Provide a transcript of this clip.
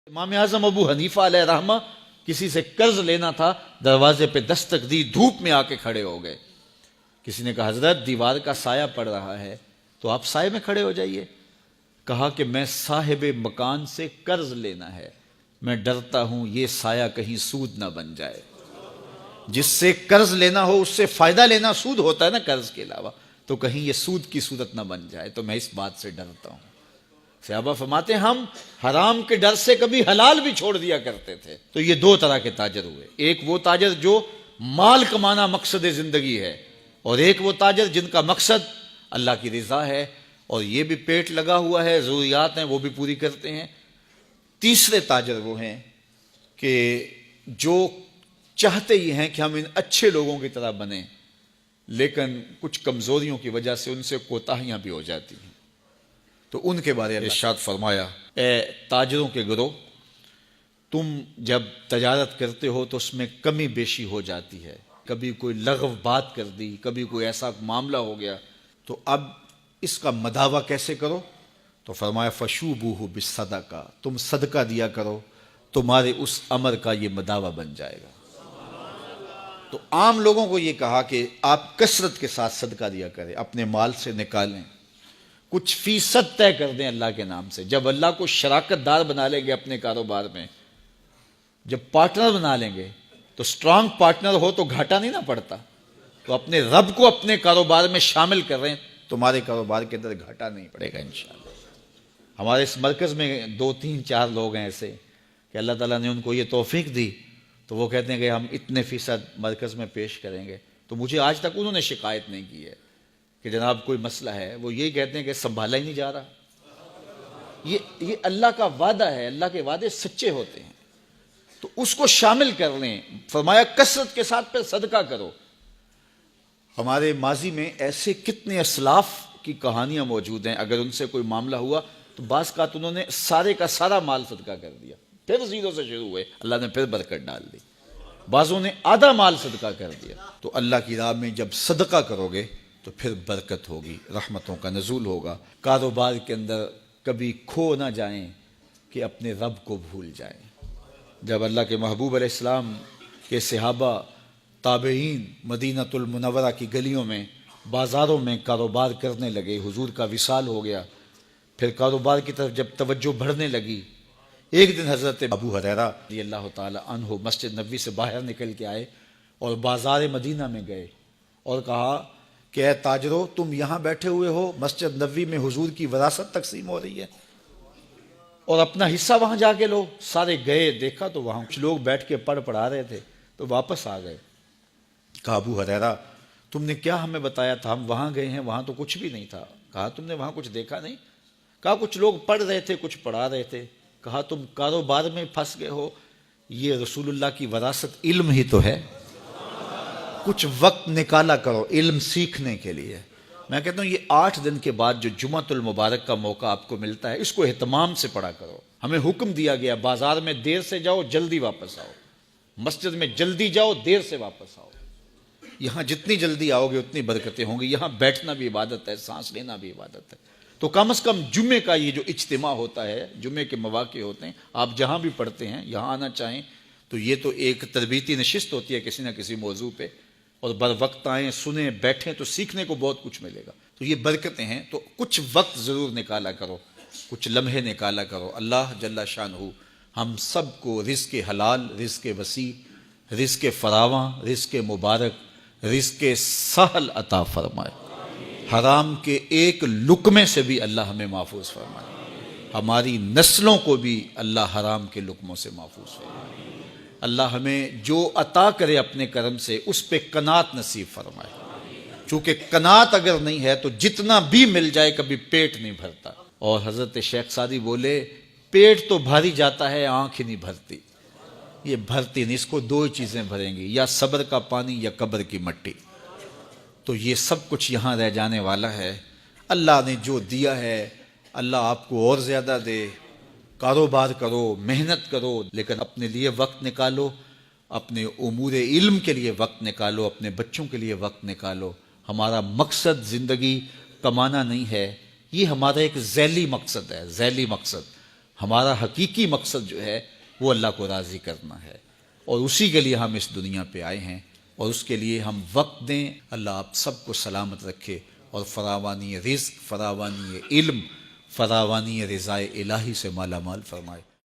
امام اعظم ابو حنیفہ علیہ رحمہ کسی سے قرض لینا تھا، دروازے پہ دستک دی، دھوپ میں آ کے کھڑے ہو گئے۔ کسی نے کہا حضرت دیوار کا سایہ پڑ رہا ہے تو آپ سائے میں کھڑے ہو جائیے۔ کہا کہ میں صاحب مکان سے قرض لینا ہے، میں ڈرتا ہوں یہ سایہ کہیں سود نہ بن جائے۔ جس سے قرض لینا ہو اس سے فائدہ لینا سود ہوتا ہے نا قرض کے علاوہ، تو کہیں یہ سود کی صورت نہ بن جائے، تو میں اس بات سے ڈرتا ہوں۔ صحابہ فرماتے ہیں ہم حرام کے ڈر سے کبھی حلال بھی چھوڑ دیا کرتے تھے۔ تو یہ دو طرح کے تاجر ہوئے، ایک وہ تاجر جو مال کمانا مقصد زندگی ہے، اور ایک وہ تاجر جن کا مقصد اللہ کی رضا ہے، اور یہ بھی پیٹ لگا ہوا ہے، ضروریات ہیں وہ بھی پوری کرتے ہیں۔ تیسرے تاجر وہ ہیں کہ جو چاہتے ہی ہیں کہ ہم ان اچھے لوگوں کی طرح بنیں، لیکن کچھ کمزوریوں کی وجہ سے ان سے کوتاہیاں بھی ہو جاتی ہیں، تو ان کے بارے میں ارشاد فرمایا، اے تاجروں کے گروہ، تم جب تجارت کرتے ہو تو اس میں کمی بیشی ہو جاتی ہے، کبھی کوئی لغو بات کر دی، کبھی کوئی ایسا معاملہ ہو گیا، تو اب اس کا مداوع کیسے کرو؟ تو فرمایا فشوبوہ بالصدقہ، تم صدقہ دیا کرو، تمہارے اس امر کا یہ مداوع بن جائے گا۔ تو عام لوگوں کو یہ کہا کہ آپ کثرت کے ساتھ صدقہ دیا کریں، اپنے مال سے نکالیں، کچھ فیصد طے کر دیں اللہ کے نام سے۔ جب اللہ کو شراکت دار بنا لیں گے اپنے کاروبار میں، جب پارٹنر بنا لیں گے تو اسٹرانگ پارٹنر ہو تو گھاٹا نہیں نہ پڑتا، تو اپنے رب کو اپنے کاروبار میں شامل کر رہے ہیں، تمہارے کاروبار کے اندر گھاٹا نہیں پڑے گا انشاءاللہ۔ ہمارے اس مرکز میں 2 3 4 لوگ ہیں ایسے کہ اللہ تعالیٰ نے ان کو یہ توفیق دی، تو وہ کہتے ہیں کہ ہم اتنے فیصد مرکز میں پیش کریں گے، تو مجھے آج تک انہوں نے شکایت نہیں کی ہے کہ جناب کوئی مسئلہ ہے، وہ یہی کہتے ہیں کہ سنبھالا ہی نہیں جا رہا۔ یہ اللہ کا وعدہ ہے، اللہ کے وعدے سچے ہوتے ہیں، تو اس کو شامل کر لیں۔ فرمایا کثرت کے ساتھ پھر صدقہ کرو۔ ہمارے ماضی میں ایسے کتنے اسلاف کی کہانیاں موجود ہیں، اگر ان سے کوئی معاملہ ہوا تو بعض کا انہوں نے سارے کا سارا مال صدقہ کر دیا، پھر زیرو سے شروع ہوئے، اللہ نے پھر برکت ڈال دی۔ بعضوں نے آدھا مال صدقہ کر دیا۔ تو اللہ کی راہ میں جب صدقہ کرو گے تو پھر برکت ہوگی، رحمتوں کا نزول ہوگا۔ کاروبار کے اندر کبھی کھو نہ جائیں کہ اپنے رب کو بھول جائیں۔ جب اللہ کے محبوب علیہ السلام کے صحابہ تابعین مدینۃ المنورہ کی گلیوں میں بازاروں میں کاروبار کرنے لگے، حضور کا وصال ہو گیا، پھر کاروبار کی طرف جب توجہ بڑھنے لگی، ایک دن حضرت ابو ہریرہ رضی اللہ تعالی عنہ مسجد نبوی سے باہر نکل کے آئے اور بازار مدینہ میں گئے اور کہا کہ اے تاجروں، تم یہاں بیٹھے ہوئے ہو، مسجد نبوی میں حضور کی وراثت تقسیم ہو رہی ہے اور اپنا حصہ وہاں جا کے لو۔ سارے گئے، دیکھا تو وہاں کچھ لوگ بیٹھ کے پڑھا رہے تھے، تو واپس آ گئے۔ کہا ابو ہریرہ تم نے کیا ہمیں بتایا تھا؟ ہم وہاں گئے ہیں، وہاں تو کچھ بھی نہیں تھا۔ کہا تم نے وہاں کچھ دیکھا نہیں؟ کہا کچھ لوگ پڑھ رہے تھے، کچھ پڑھا رہے تھے۔ کہا تم کاروبار میں پھنس گئے ہو، یہ رسول اللہ کی وراثت علم ہی تو ہے، کچھ وقت نکالا کرو علم سیکھنے کے لیے۔ میں کہتا ہوں یہ 8 دن کے بعد جو جمعۃ المبارک کا موقع آپ کو ملتا ہے، اس کو اہتمام سے پڑھا کرو۔ ہمیں حکم دیا گیا بازار میں دیر سے جاؤ، جلدی واپس آؤ، مسجد میں جلدی جاؤ، دیر سے واپس آؤ۔ یہاں جتنی جلدی آؤ گے اتنی برکتیں ہوں گی۔ یہاں بیٹھنا بھی عبادت ہے، سانس لینا بھی عبادت ہے۔ تو کم از کم جمعے کا یہ جو اجتماع ہوتا ہے، جمعے کے مواقع ہوتے ہیں، آپ جہاں بھی پڑھتے ہیں یہاں آنا چاہیں تو یہ تو ایک تربیتی نشست ہوتی ہے کسی نہ کسی موضوع پہ، اور بر وقت آئیں، سنیں، بیٹھیں تو سیکھنے کو بہت کچھ ملے گا۔ تو یہ برکتیں ہیں، تو کچھ وقت ضرور نکالا کرو، کچھ لمحے نکالا کرو۔ اللہ جل شانہ ہم سب کو رزق حلال، رزق وسیع، رزق فراواں، رزق مبارک، رزق سہل عطا فرمائے۔ حرام کے ایک لقمے سے بھی اللہ ہمیں محفوظ فرمائے، ہماری نسلوں کو بھی اللہ حرام کے لقموں سے محفوظ فرمائے۔ اللہ ہمیں جو عطا کرے اپنے کرم سے اس پہ قناعت نصیب فرمائے، چونکہ قناعت اگر نہیں ہے تو جتنا بھی مل جائے کبھی پیٹ نہیں بھرتا۔ اور حضرت شیخ سعدی بولے پیٹ تو بھاری جاتا ہے، آنکھ ہی نہیں بھرتی۔ یہ بھرتی نہیں، اس کو 2 چیزیں بھریں گی، یا صبر کا پانی یا قبر کی مٹی۔ تو یہ سب کچھ یہاں رہ جانے والا ہے۔ اللہ نے جو دیا ہے اللہ آپ کو اور زیادہ دے۔ کاروبار کرو، محنت کرو، لیکن اپنے لیے وقت نکالو، اپنے امور علم کے لیے وقت نکالو، اپنے بچوں کے لیے وقت نکالو۔ ہمارا مقصد زندگی کمانا نہیں ہے، یہ ہمارا ایک ذیلی مقصد ہے، ذیلی مقصد۔ ہمارا حقیقی مقصد جو ہے وہ اللہ کو راضی کرنا ہے، اور اسی کے لیے ہم اس دنیا پہ آئے ہیں، اور اس کے لیے ہم وقت دیں۔ اللہ آپ سب کو سلامت رکھے اور فراوانی رزق، فراوانی علم، فراوانی رضائے الہی سے مالا مال فرمائے۔